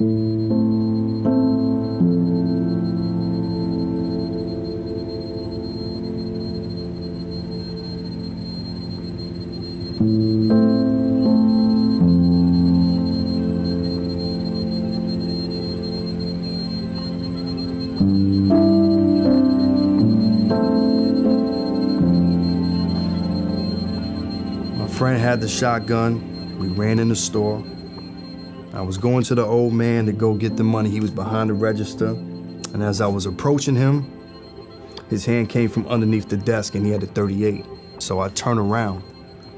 My friend had the shotgun. We ran in the store. I was going to the old man to go get the money. He was behind the register. And as I was approaching him, his hand came from underneath the desk and he had a .38. So I turn around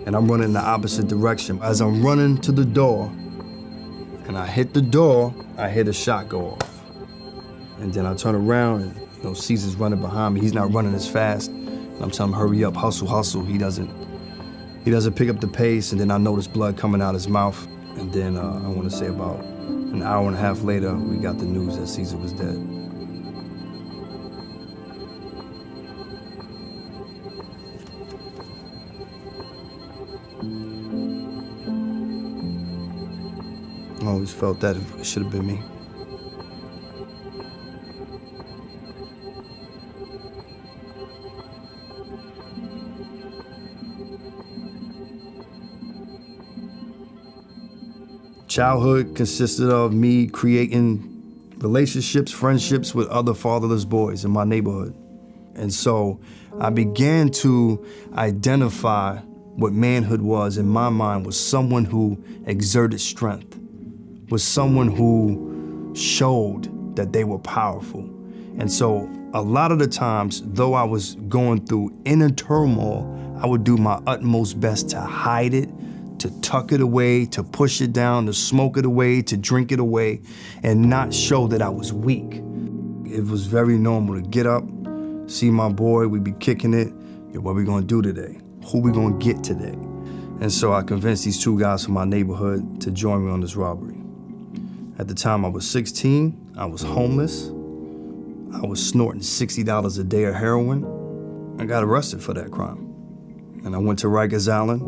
and I'm running in the opposite direction. As I'm running to the door and I hit the door, I hear the shot go off. And then I turn around and Caesar's running behind me. He's not running as fast. And I'm telling him, hurry up, hustle, hustle. He doesn't pick up the pace, and then I notice blood coming out his mouth. And then I want to say about an hour and a half later, we got the news that Caesar was dead. I always felt that it should have been me. Childhood consisted of me creating relationships, friendships with other fatherless boys in my neighborhood. And so I began to identify what manhood was in my mind was someone who exerted strength, was someone who showed that they were powerful. And so a lot of the times, though I was going through inner turmoil, I would do my utmost best to hide it, to tuck it away, to push it down, to smoke it away, to drink it away, and not show that I was weak. It was very normal to get up, see my boy, we'd be kicking it. Yo, what we gonna do today? Who we gonna get today? And so I convinced these two guys from my neighborhood to join me on this robbery. At the time I was 16, I was homeless. I was snorting $60 a day of heroin. I got arrested for that crime. And I went to Rikers Island.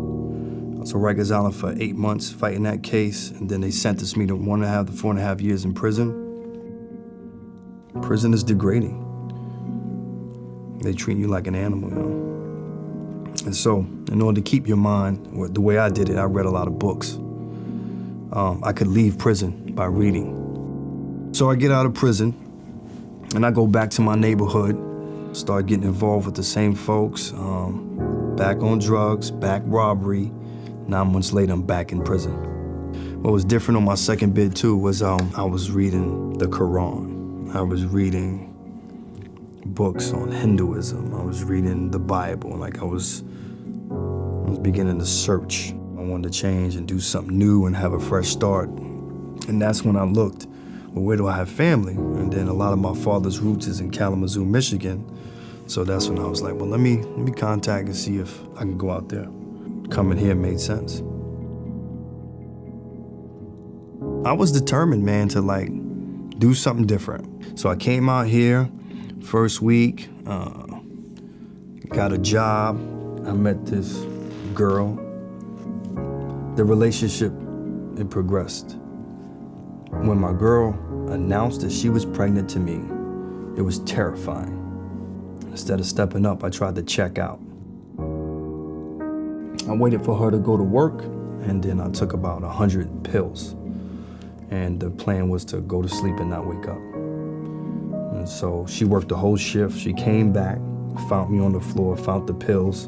I was at Rikers Island for 8 months fighting that case, and then they sentenced me to 1.5 to 4.5 years in prison. Prison is degrading. They treat you like an animal, And so, in order to keep your mind, the way I did it, I read a lot of books. I could leave prison by reading. So I get out of prison, and I go back to my neighborhood, start getting involved with the same folks, back on drugs, back robbery. 9 months later, I'm back in prison. What was different on my second bid too was I was reading the Quran. I was reading books on Hinduism. I was reading the Bible. Like I was beginning to search. I wanted to change and do something new and have a fresh start. And that's when I looked, well, where do I have family? And then a lot of my father's roots is in Kalamazoo, Michigan. So that's when I was like, well, let me contact and see if I can go out there. Coming here made sense. I was determined, man, to do something different. So I came out here, first week, got a job. I met this girl. The relationship, it progressed. When my girl announced that she was pregnant to me, it was terrifying. Instead of stepping up, I tried to check out. I waited for her to go to work, and then I took about 100 pills. And the plan was to go to sleep and not wake up. And so she worked the whole shift. She came back, found me on the floor, found the pills,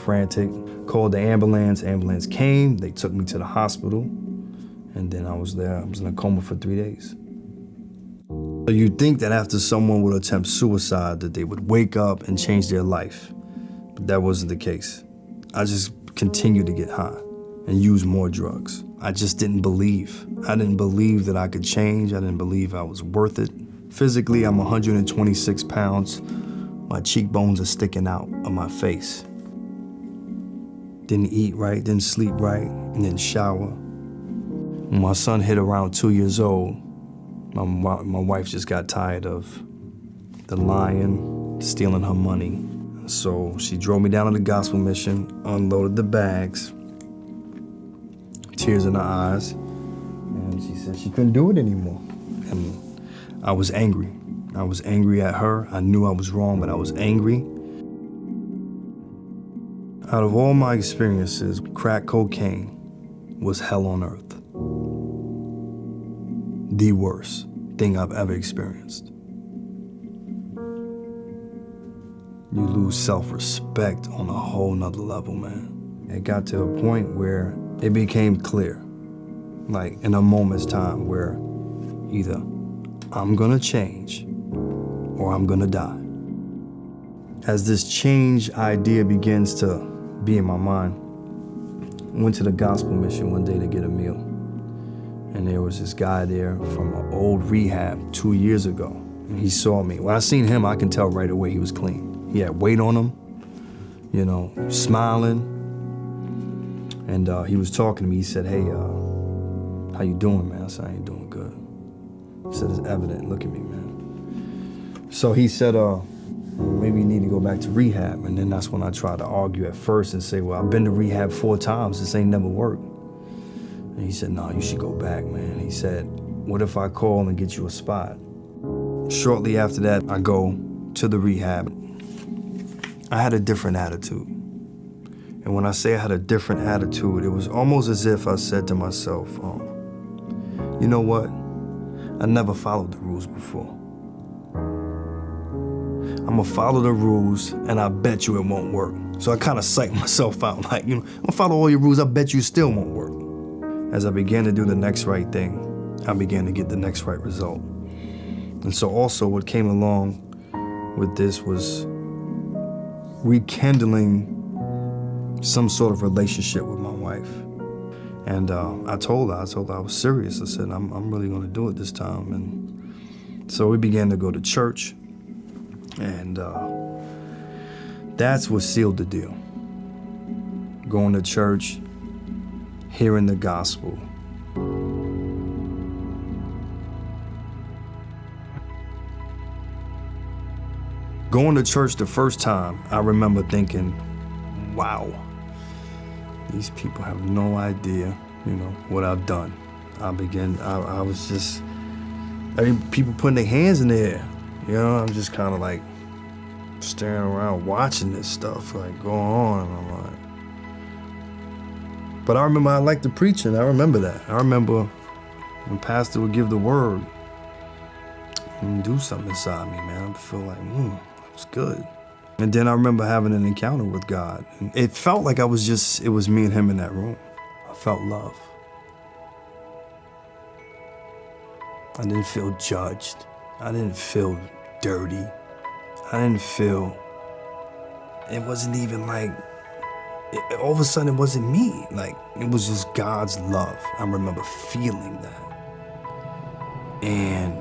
frantic, called the ambulance. Ambulance came, they took me to the hospital, and then I was there. I was in a coma for 3 days. So you'd think that after someone would attempt suicide, that they would wake up and change their life. But that wasn't the case. I just continued to get high and use more drugs. I just didn't believe. I didn't believe that I could change. I didn't believe I was worth it. Physically, I'm 126 pounds. My cheekbones are sticking out of my face. Didn't eat right, didn't sleep right, and didn't shower. When my son hit around 2 years old, my wife just got tired of the lying, stealing her money. So she drove me down to the gospel mission, unloaded the bags, tears in her eyes, And she said she couldn't do it anymore. And I was angry. I was angry at her. I knew I was wrong, but I was angry. Out of all my experiences, crack cocaine was hell on earth. The worst thing I've ever experienced. You lose self-respect on a whole nother level, man. It got to a point where it became clear, like in a moment's time, where either I'm gonna change or I'm gonna die. As this change idea begins to be in my mind, I went to the gospel mission one day to get a meal. And there was this guy there from an old rehab 2 years ago. And he saw me. When I seen him, I can tell right away he was clean. He had weight on him, you know, smiling. And he was talking to me. He said, hey, how you doing, man? I said, I ain't doing good. He said, it's evident. Look at me, man. So he said, maybe you need to go back to rehab. And then that's when I tried to argue at first and say, well, I've been to rehab 4 times. This ain't never worked. And he said, no, you should go back, man. He said, what if I call and get you a spot? Shortly after that, I go to the rehab. I had a different attitude. And when I say I had a different attitude, it was almost as if I said to myself, you know what? I never followed the rules before. I'm gonna follow the rules, and I bet you it won't work. So I kind of psyched myself out, like, I'm gonna follow all your rules, I bet you it still won't work. As I began to do the next right thing, I began to get the next right result. And so also what came along with this was rekindling some sort of relationship with my wife. And I told her I was serious. I said, I'm really gonna do it this time. And so we began to go to church. And that's what sealed the deal. Going to church, hearing the gospel. Going to church the first time, I remember thinking, wow, these people have no idea, what I've done. I was just, people putting their hands in the air. I'm just kind of like staring around watching this stuff like going on. And I'm like, but I remember I liked the preaching. I remember that. I remember when pastor would give the word and do something inside me, man. I feel like, it was good. And then I remember having an encounter with God. And it felt like it was me and him in that room. I felt love. I didn't feel judged. I didn't feel dirty. I didn't feel, it wasn't even like, all of a sudden it wasn't me. Like, it was just God's love. I remember feeling that. And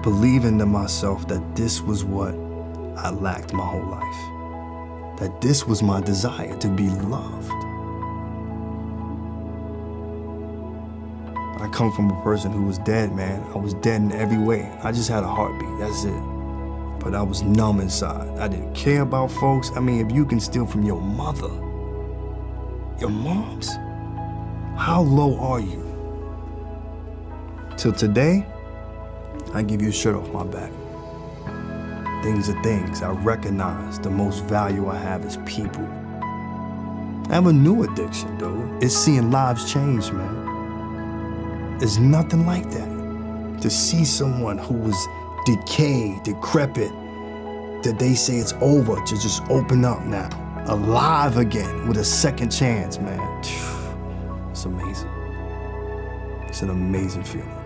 believing to myself that this was what I lacked my whole life. That this was my desire, to be loved. I come from a person who was dead, man. I was dead in every way. I just had a heartbeat, that's it. But I was numb inside. I didn't care about folks. I mean, if you can steal from your mother, your moms, how low are you? Till today, I give you a shirt off my back. Things are things. I recognize the most value I have is people. I have a new addiction, dude. It's seeing lives change, man. There's nothing like that. To see someone who was decayed, decrepit, that they say it's over, to just open up now, alive again with a second chance, man. It's amazing. It's an amazing feeling.